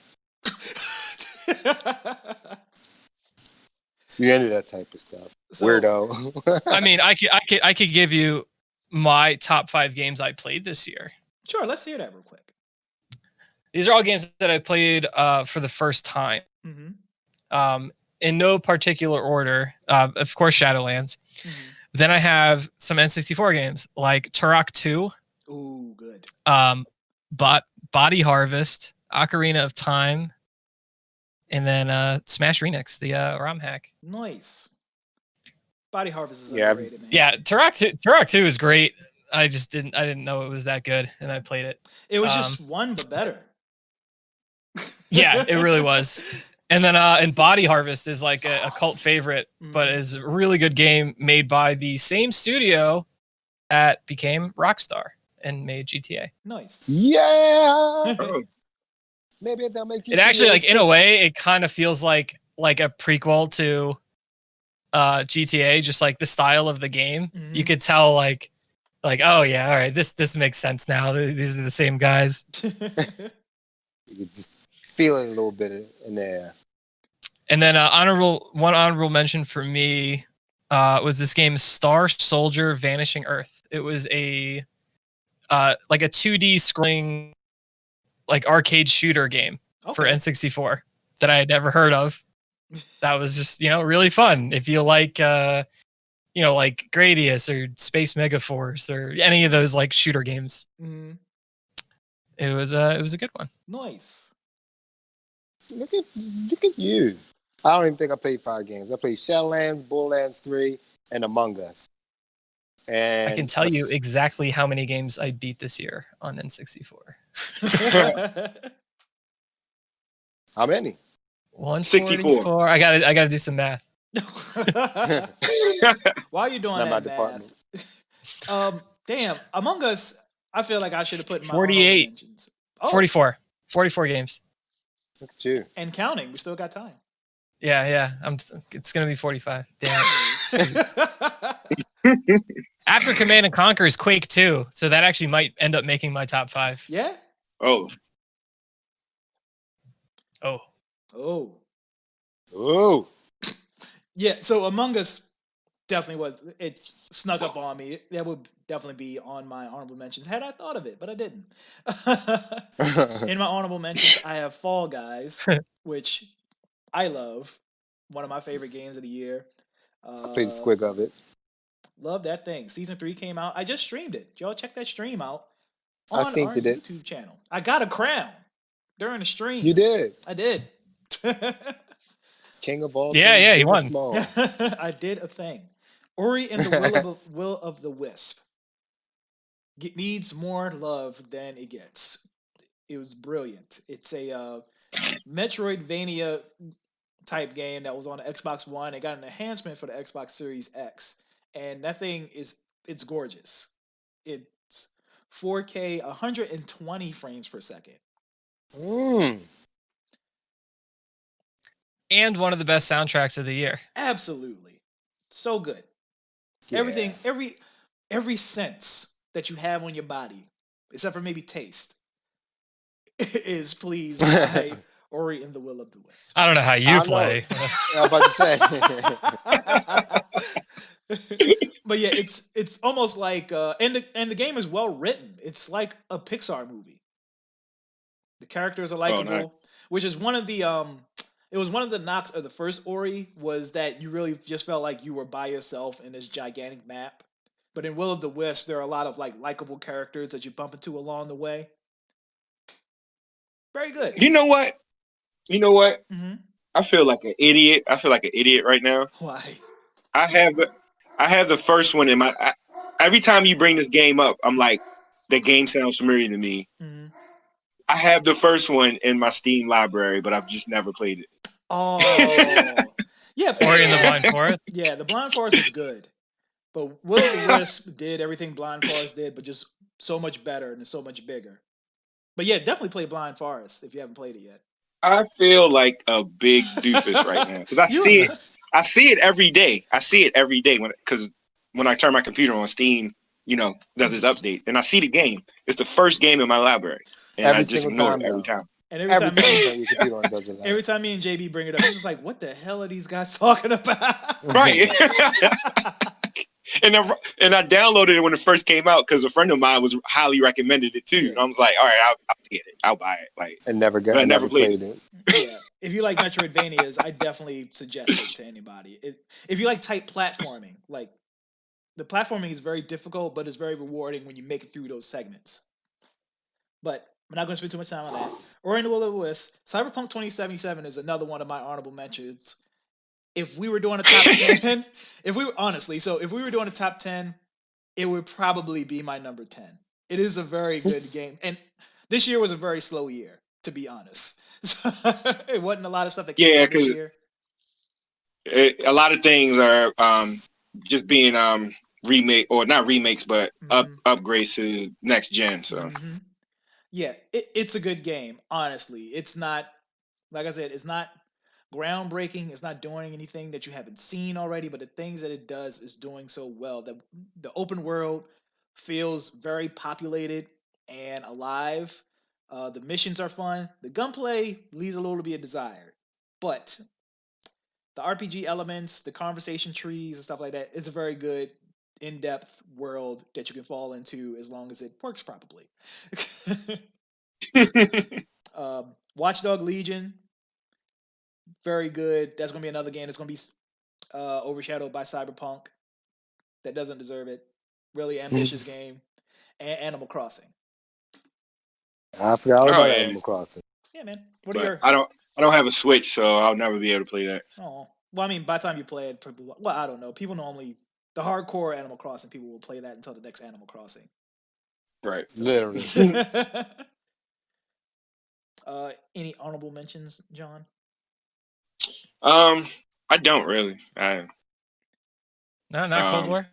If you're into that type of stuff. So- Weirdo. I mean, I could give you my top 5 games I played this year. Sure, let's hear that real quick. These are all games that I played for the first time. Hmm In no particular order. Of course, Shadowlands. Then I have some N64 games like Turok 2, Ooh, good. Body Harvest, Ocarina of Time, and then Smash Remix, the ROM hack. Nice. Body Harvest is Yeah, underrated, man. Yeah, Turok 2 is great. I didn't know it was that good, and I played it. It was just one, but better. Yeah, it really was. And then and Body Harvest is like a cult favorite, but Mhm. is a really good game made by the same studio that became Rockstar and made GTA. Nice. Yeah. Oh, Maybe they'll make It actually, like, in a 6. way, it kind of feels like a prequel to GTA, just like the style of the game. You Mhm. could tell like oh yeah, all right, this makes sense now. These are the same guys. You could just feel it a little bit in there. And then honorable mention for me was this game Star Soldier Vanishing Earth. It was a like a 2D scrolling like arcade shooter game for Okay. N64 that I had never heard of. That was just, really fun. If you like like Gradius or Space Megaforce or any of those like shooter games, Mhm. it was a good one. Nice. Look at you. I don't even think I played 5 games. I played Shadowlands, Borderlands 3, and Among Us. And I can tell you exactly how many games I beat this year on N64. How many? 144. I gotta do some math. Why are you doing It's not my that, department. math? Damn. Among Us, I feel like I should have put in my 48. honorable mentions. Oh, 44 games. Look at you. and counting. We still got time. Yeah. It's gonna be 45. Damn it. After Command and Conquer is Quake 2, so that actually might end up making my top 5. Yeah. oh, Oh, Oh. Ooh. Yeah. So Among Us definitely was. It snuck up on me. That would definitely be on my honorable mentions had I thought of it, but I didn't. In my honorable mentions, I have Fall Guys, which I love. One of my favorite games of the year. I played the squig of it. Love that thing. Season 3 came out. I just streamed it. Y'all check that stream out I on seen our it. YouTube channel. I got a crown during the stream. You did. I did. King of all Yeah, things, yeah, he big and won. Small. I did a thing. Ori and the Will of the Wisp. Needs more love than it gets. It was brilliant. It's a Metroidvania type game that was on the Xbox One. It got an enhancement for the Xbox Series X, and that thing it's gorgeous. It's 4K, 120 frames per second. Mm. and one of the best soundtracks of the year. Absolutely, so good. Yeah. Everything, every sense that you have on your body, except for maybe taste, is pleased by Ori and the Will of the Wisp. I don't know how I you know. play. I was about to say. But yeah, it's almost like and the game is well written. It's like a Pixar movie. The characters are likable, nice. which is one of the It was one of the knocks of the first Ori was that you really just felt like you were by yourself in this gigantic map. But in Will of the Wisp, there are a lot of like likable characters that you bump into along the way. Very good. You know what? You know what? Hmm. I feel like an idiot. I feel like an idiot right now. Why? I have the first one in my. Every time you bring this game up, I'm like, the game sounds familiar to me. Hmm. I have the first one in my Steam library, but I've just never played it. Oh, yeah. Ori and the Blind Forest. Yeah, the Blind Forest is good, but Will of the Wisp did everything Blind Forest did, but just so much better and so much bigger. But yeah, definitely play Blind Forest if you haven't played it yet. I feel like a big doofus right now because I see it every day. I see it every day when I turn my computer on, Steam, does its update, and I see the game. It's the first game in my library, and Every I just single ignore time, it every though. time. And Every time you turn your computer on, it does it. every time me and JB bring it up, it's just like, what the hell are these guys talking about? Right. And I downloaded it when it first came out because a friend of mine was highly recommended it too. And I was like, all right, I'll get it. I'll buy it. Like, And never I never played it. Yeah. If you like Metroidvanias, I definitely suggest it to anybody. If you like tight platforming, like the platforming is very difficult, but it's very rewarding when you make it through those segments. But I'm not going to spend too much time on that. Ori and the Will of the Wisp. Cyberpunk 2077 is another one of my honorable mentions. If we were doing a top 10, if we were doing a top 10, it would probably be my number 10. It is a very good game. And this year was a very slow year, to be honest. So, it wasn't a lot of stuff that came out this year. A lot of things are just being remake or not remakes, but upgrades to next gen. So yeah, it's a good game. Honestly, it's not, like I said, it's not groundbreaking. It's not doing anything that you haven't seen already, but the things that it does is doing so well. The open world feels very populated and alive. The missions are fun. The gunplay leaves a little to be desired, but the RPG elements, the conversation trees and stuff like that, it's a very good in-depth world that you can fall into as long as it works properly. Watchdog Legion, very good. That's going to be another game that's going to be overshadowed by Cyberpunk. That doesn't deserve it. Really ambitious game. And Animal Crossing. I forgot all about Animal Crossing. Yeah, man. What are your? I don't have a Switch, so I'll never be able to play that. Oh, well, I mean, by the time you play it, well, I don't know. People normally, the hardcore Animal Crossing people will play that until the next Animal Crossing. Right. Literally. Any honorable mentions, John? I don't really. No, not Cold War.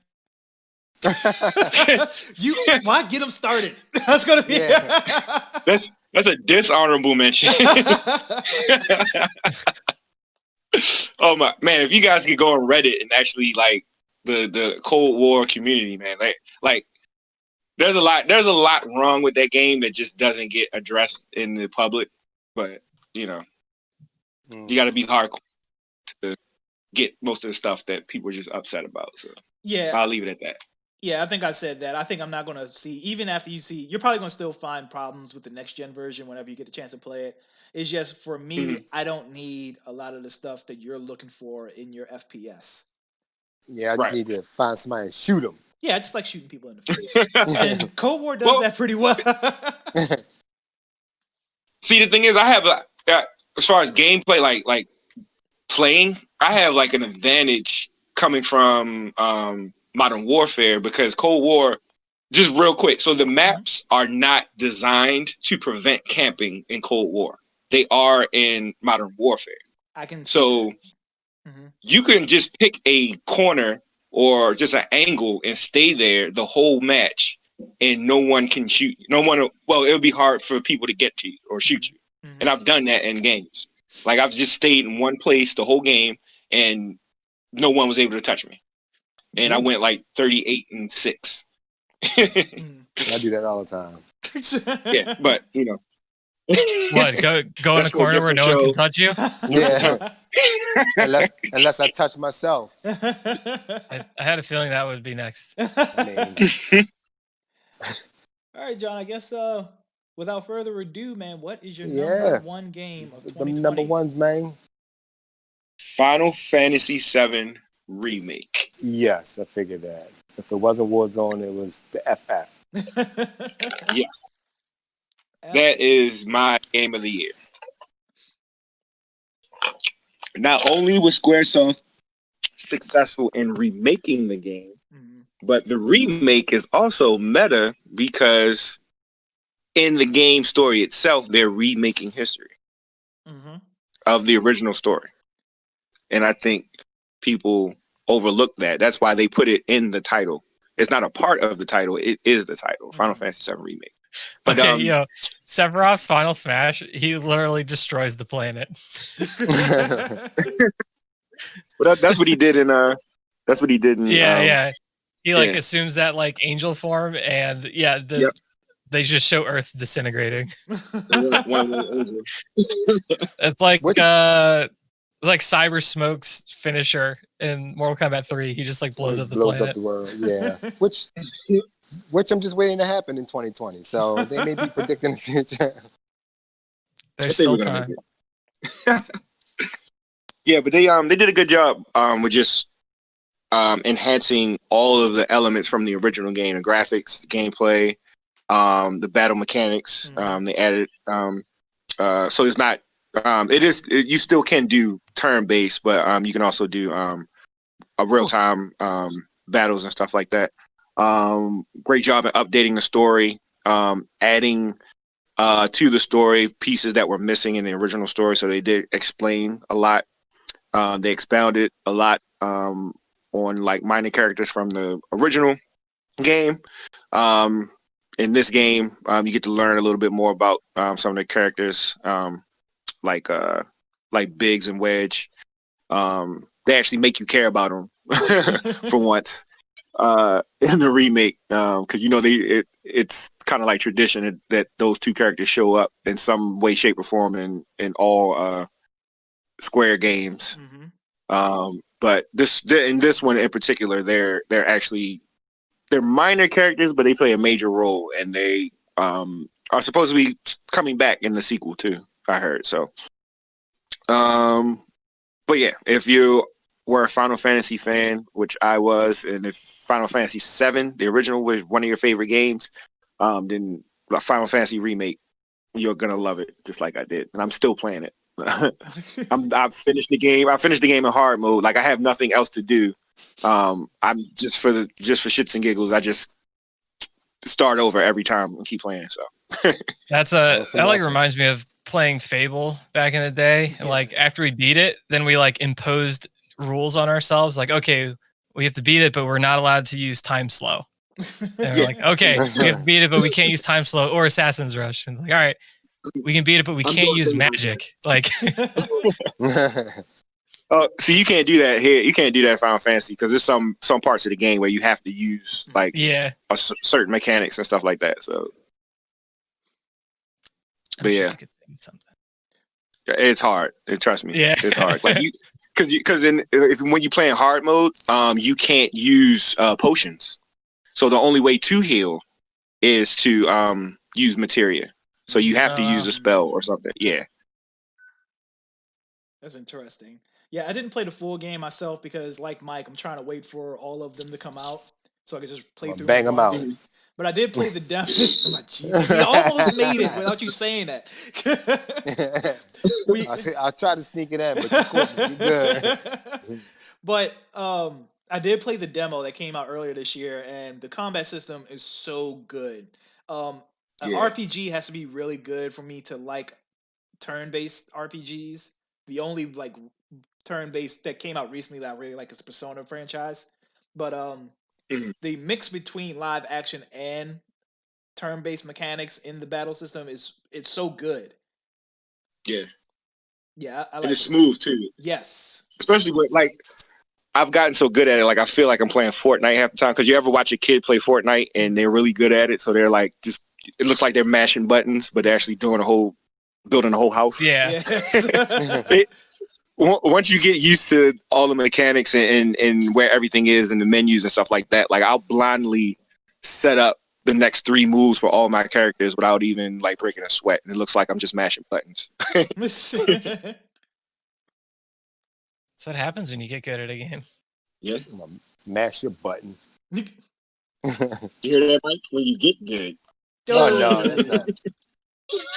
Why get them started? That's gonna be. Yeah. That's a dishonorable mention. Oh my man! If you guys could go on Reddit and actually like the Cold War community, man, like there's a lot wrong with that game that just doesn't get addressed in the public. But you got to be hardcore to get most of the stuff that people are just upset about. So yeah, I'll leave it at that. Yeah, I think I said that. I think I'm not going to see, even after you see, you're probably going to still find problems with the next gen version whenever you get the chance to play it. It's just, for me, I don't need a lot of the stuff that you're looking for in your FPS. Yeah, I just need to find somebody and shoot them. Yeah, I just like shooting people in the face. And Cold War does that pretty well. See, the thing is, I have, as far as gameplay, like playing, I have like an advantage coming from Modern Warfare because Cold War, just real quick, so the maps are not designed to prevent camping in Cold War. They are in Modern Warfare. You can just pick a corner or just an angle and stay there the whole match, and no one can shoot you. Well, it'll be hard for people to get to you or shoot you. And I've done that in games. Like, I've just stayed in one place the whole game, and no one was able to touch me. And I went like 38-6. I do that all the time. Yeah, but What? Go in a corner where no one can touch you? Yeah. unless I touch myself. I had a feeling that would be next. I mean, all right, John. I guess without further ado, man, what is your number one game of 2020? The number ones, man. Final Fantasy VII Remake. Yes, I figured that. If it wasn't Warzone, it was the FF. Yes. That is my game of the year. Not only was Squaresoft successful in remaking the game, but the remake is also meta because in the game story itself, they're remaking history of the original story. And I think people overlook that. That's why they put it in the title. It's not a part of the title. It is the title, Final Fantasy VII Remake. But, Okay, Sephiroth's Final Smash, he literally destroys the planet. But that's what he did in that's what he did in yeah. He assumes that like angel form, and they just show Earth disintegrating. It's like Cyber Smoke's finisher in Mortal Kombat 3. He just like blows up the planet. Up the world, yeah. Which I'm just waiting to happen in 2020. So they may be predicting the future. There's still time. Yeah, but they did a good job with just enhancing all of the elements from the original game, the graphics, the gameplay, the battle mechanics. They added so it's not you still can do turn-based, but you can also do a real-time battles and stuff like that. Great job at updating the story, adding to the story pieces that were missing in the original story. So they did explain a lot. They expounded a lot on like minor characters from the original game. In this game, you get to learn a little bit more about some of the characters, like Biggs and Wedge. They actually make you care about them for once in the remake, because it's kind of like tradition that those two characters show up in some way, shape, or form in all Square games. But in this one in particular, they're minor characters, but they play a major role, and they are supposed to be coming back in the sequel too, I heard. So, but yeah, if you were a Final Fantasy fan, which I was, and if Final Fantasy VII, the original, was one of your favorite games, then the Final Fantasy Remake, you're gonna love it just like I did, and I'm still playing it. I've finished the game. I finished the game in hard mode. Like I have nothing else to do. I'm just for shits and giggles. I just start over every time and keep playing. So that reminds me of playing Fable back in the day. And like after we beat it, then we like imposed rules on ourselves. Like, okay, we have to beat it, but we're not allowed to use time slow. And we're like, okay, we have to beat it, but we can't use time slow or Assassin's Rush. And it's like, all right, we can beat it, but we can't use magic. Like, so you can't do that here. You can't do that in Final Fantasy because there's some parts of the game where you have to use like certain mechanics and stuff like that. So, but it's hard. Trust me, it's hard. Like because when you play in hard mode, you can't use potions. So the only way to heal is to use materia. So you have to use a spell or something. Yeah. That's interesting. Yeah, I didn't play the full game myself because, like Mike, I'm trying to wait for all of them to come out so I can just play through. Bang them out. But I did play the demo. We almost made it without you saying that. I tried to sneak it in, but of course you good. But I did play the demo that came out earlier this year, and the combat system is so good. An RPG has to be really good for me to like turn-based RPGs. The only like turn-based that came out recently that I really like is the Persona franchise. But the mix between live action and turn-based mechanics in the battle system it's so good. Yeah. Yeah, I like it. It's smooth too. Yes. Especially with like I've gotten so good at it, like I feel like I'm playing Fortnite half the time. Because you ever watch a kid play Fortnite and they're really good at it, so they're like it looks like they're mashing buttons, but they're actually building a whole house. Yeah. Yes. Once you get used to all the mechanics and where everything is and the menus and stuff like that, like I'll blindly set up the next 3 moves for all my characters without even like breaking a sweat, and it looks like I'm just mashing buttons. That's what happens when you get good at a game. Yeah. I'm gonna mash your button. You hear that, Mike? When you get good. Oh no, that's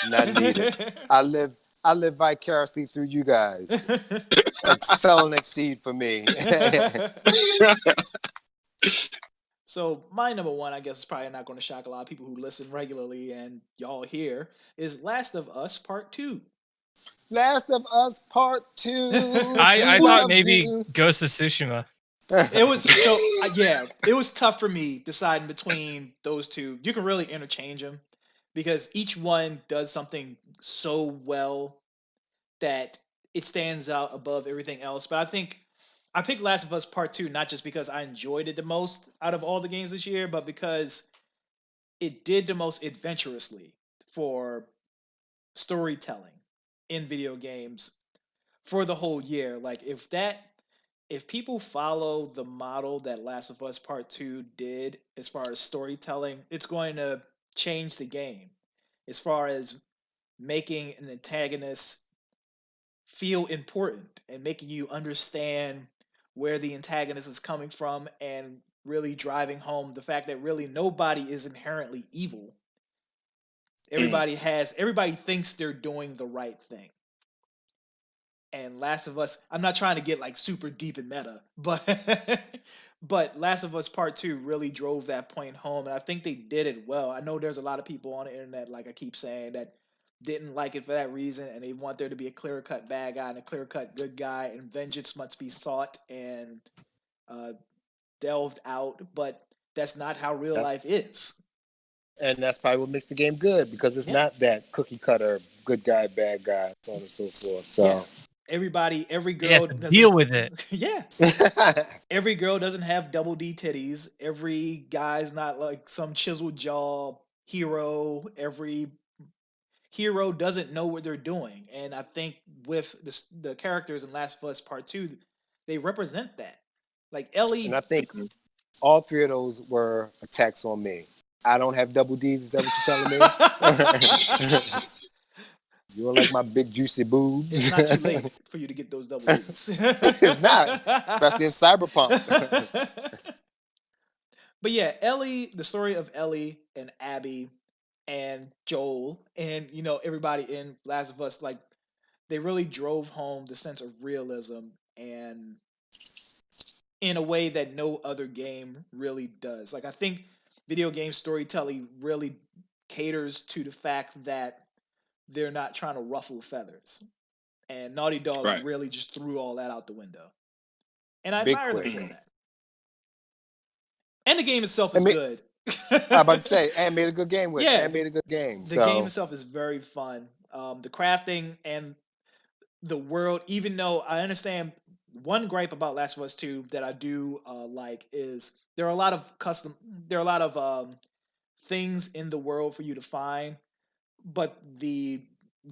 not needed. I live vicariously through you guys. Excel and exceed for me. So my number one, I guess, is probably not going to shock a lot of people who listen regularly and y'all here, is Last of Us Part 2. Last of Us Part 2. I We thought love maybe you. Ghost of Tsushima. It was so yeah, it was tough for me deciding between those two. You can really interchange them because each one does something so well that it stands out above everything else. But I think I picked Last of Us Part 2 not just because I enjoyed it the most out of all the games this year, but because it did the most adventurously for storytelling in video games for the whole year. Like if people follow the model that Last of Us Part 2 did as far as storytelling, it's going to change the game as far as making an antagonist feel important and making you understand where the antagonist is coming from and really driving home the fact that really nobody is inherently evil. Everybody thinks they're doing the right thing. And Last of Us, I'm not trying to get like super deep in meta, but but Last of Us Part 2 really drove that point home and I think they did it well. I know there's a lot of people on the internet, like I keep saying, that didn't like it for that reason and they want there to be a clear-cut bad guy and a clear-cut good guy and vengeance must be sought and delved out, but that's not how real life is. And that's probably what makes the game good because it's not that cookie cutter good guy, bad guy, so on and so forth. So Yeah. Every You have girl to deal with it. yeah. Every girl doesn't have double D titties. Every guy's not like some chiseled jaw hero. Every hero doesn't know what they're doing. And I think with the characters in Last of Us Part 2, they represent that. Like Ellie. and I think all three of those were attacks on me. I don't have double D's. Is that what you're telling me? You don't like my big juicy boobs? It's not too late for you to get those double D's. It's not, especially in Cyberpunk. But yeah, Ellie, the story of Ellie and Abby and Joel and everybody in Last of Us, like they really drove home the sense of realism and in a way that no other game really does. Like I think video game storytelling really caters to the fact that they're not trying to ruffle feathers. And Naughty Dog really just threw all that out the window. And I admire them for that. And the game itself is good. I'm about to say, and made a good game with it. Yeah, And made a good game. The game itself is very fun. The crafting and the world, even though I understand one gripe about Last of Us 2 that I do like is there are a lot of things in the world for you to find, but the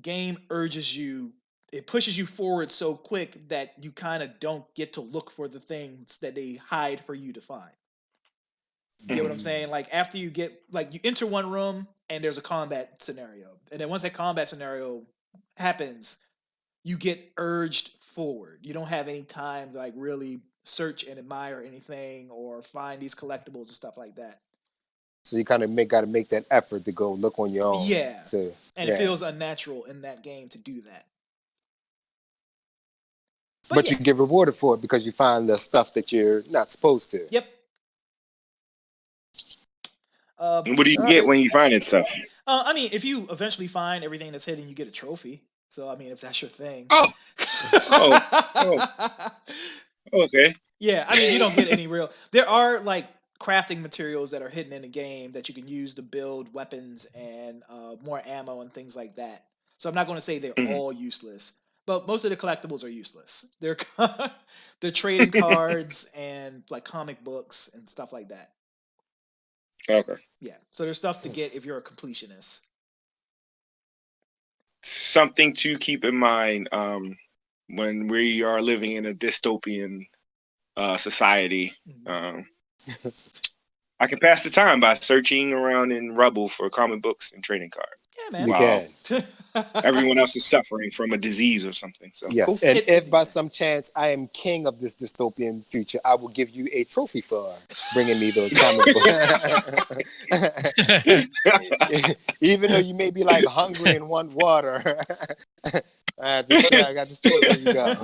game it pushes you forward so quick that you kind of don't get to look for the things that they hide for you to find. You get what I'm saying? Like after you enter one room and there's a combat scenario. And then once that combat scenario happens, you get urged forward. You don't have any time to like really search and admire anything or find these collectibles and stuff like that. So you kind of got to make that effort to go look on your own. Yeah. It feels unnatural in that game to do that. But you get rewarded for it because you find the stuff that you're not supposed to. Yep. What do you get when you find it stuff? I mean, if you eventually find everything that's hidden, you get a trophy. So, I mean, if that's your thing. Oh. Okay. Yeah, I mean, you don't get any real... There are, like, crafting materials that are hidden in the game that you can use to build weapons and more ammo and things like that. So I'm not going to say they're all useless. But most of the collectibles are useless. They're trading cards and, like, comic books and stuff like that. Okay. Yeah, so there's stuff to get if you're a completionist. Something to keep in mind when we are living in a dystopian society. I can pass the time by searching around in rubble for comic books and trading cards. Yeah, man. We Wow. can. Everyone else is suffering from a disease or something. So Yes, cool. and if by some chance I am king of this dystopian future, I will give you a trophy for bringing me those comic books. Even though you may be like hungry and want water, I got this trophy. There you go.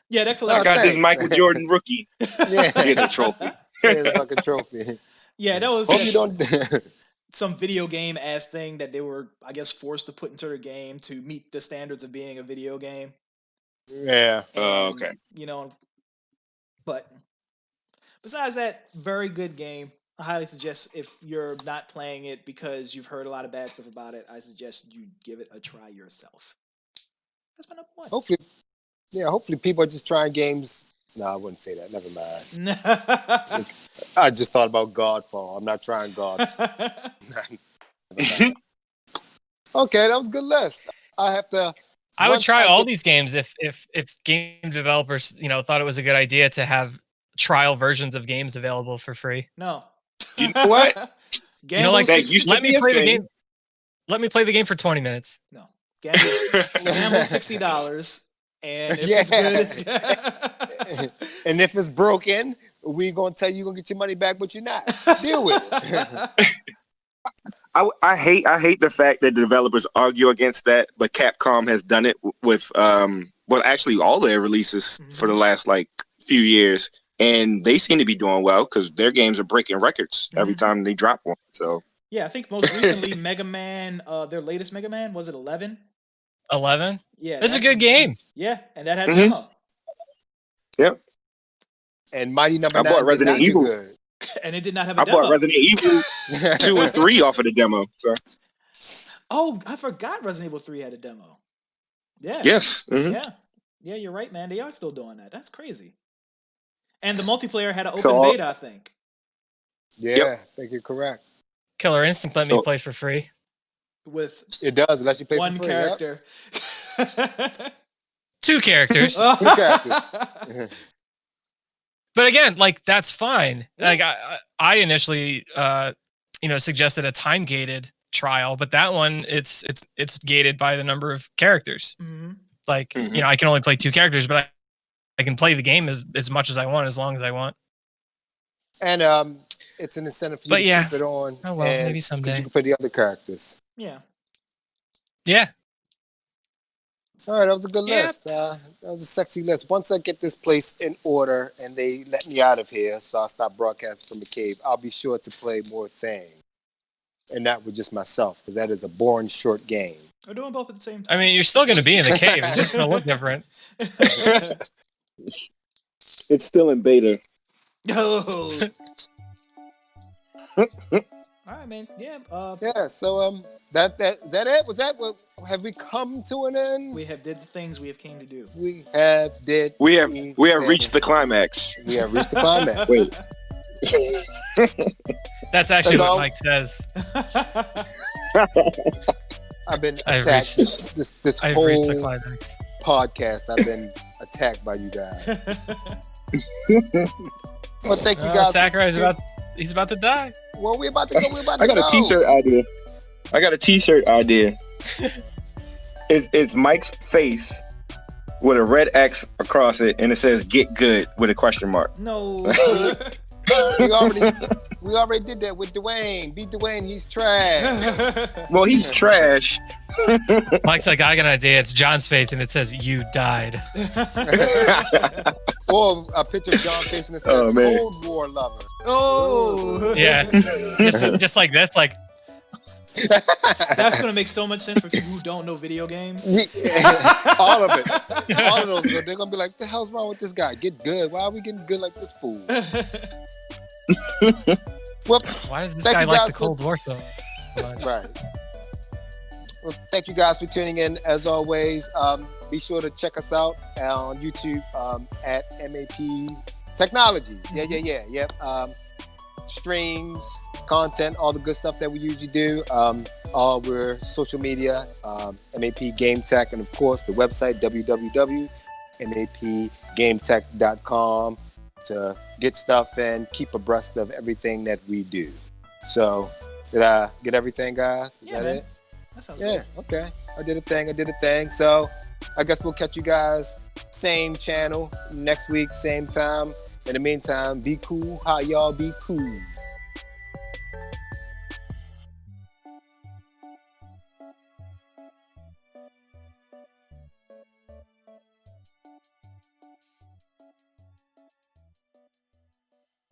Yeah, that I collectible. got this thanks. Michael Jordan rookie. Yeah, Here's a trophy. here's a fucking trophy. Yeah, that was Hope you just don't. some video game ass thing that they were, I guess, forced to put into their game to meet the standards of being a video game. Yeah. Oh, And, okay. You know, but besides that, very good game. I highly suggest if you're not playing it because you've heard a lot of bad stuff about it, I suggest you give it a try yourself. That's my number one. Hopefully people are just trying games. No, I wouldn't say that. Never mind. I just thought about Godfall. I'm not trying God. Okay, that was a good list. I have to. I would once try all get- these games if game developers, thought it was a good idea to have trial versions of games available for free. No. You know what? Like That used to let be me a play the thing. game. Let me play the game for 20 minutes. No. Gamble $60. And if Yeah. it's good, it's And if it's broken, we gonna tell you gonna get your money back, but you're not. Deal with it. I hate the fact that the developers argue against that, but Capcom has done it with actually all their releases for the last like few years, and they seem to be doing well because their games are breaking records every time they drop one. So Yeah, I think most recently Mega Man, their latest Mega Man, was it 11? 11. Yeah, It's a good game. Yeah, and that had a Mhm. demo, yep, And Mighty Number I 9 bought did Resident not do Evil. good. and it did not have a I demo. bought Resident Evil 2 and 3 off of the demo. So Oh, I forgot Resident Evil 3 had a demo. Yeah. yes, mhm. Yeah, you're right, man. They are still doing that. That's crazy. And the multiplayer had an open So- beta, I think. Yeah, Yep. I think you're correct. Killer Instinct let me So- play for free. With It does, unless you pay one for free. Yep. character. 2 characters. Two characters. But again, like that's fine. Yeah. Like I initially suggested a time gated trial, but that one it's gated by the number of characters. Mhm. Like, Mhm. I can only play 2 characters, but I can play the game as much as I want, as long as I want. And it's an incentive for you But to yeah. keep it on. Oh, well, and maybe someday. 'cause you can play the other characters. Yeah. Yeah. All right, that was a good Yep. list. That was a sexy list. Once I get this place in order and they let me out of here, so I'll stop broadcasting from the cave, I'll be sure to play more things. And not with just myself, because that is a boring, short game. We're doing both at the same time. I mean, you're still going to be in the cave. It's just going to look different. It's still in beta. Oh. All right, man. Yeah. Yeah, so is that it? Was that what have we come to an end? We have did the things we have came to do. We have reached the climax. We have reached the climax. Wait. That's actually That's what all. Mike says. I've been I've attacked reached- this I've reached the whole climax. podcast. I've been attacked by you guys. Well, thank you guys. Sakurai's he's about to die. Well, we're about to go. I got a t-shirt idea. It's Mike's face with a red X across it, and it says "Get Good" with a question mark. No. We already did that with Dwayne. Beat Dwayne, he's trash. Well, he's trash. Mike's like, I got an idea. It's John's face, and it says, "You died." Or a picture of John facing that Oh, says man. Cold War lover. Oh. Yeah, just like this. Like, That's gonna make so much sense for people who don't know video games. All of it. All of those. They're gonna be like, "The hell's wrong with this guy? Get good. Why are we getting good like this fool?" Well, why does this Thank guy you like guys the Cold War so much? right. Well, thank you guys for tuning in. As always, be sure to check us out on YouTube at MAP Technologies. Yep. Streams, content, all the good stuff that we usually do. All our social media, MAP Game Tech, and of course the website www.mapgametech.com to get stuff and keep abreast of everything that we do. So, did I get everything, guys? Is Yeah, that man. it? That sounds Yeah, good. okay. I did a thing. So I guess we'll catch you guys same channel next week, same time. In the meantime, be cool. How y'all be cool?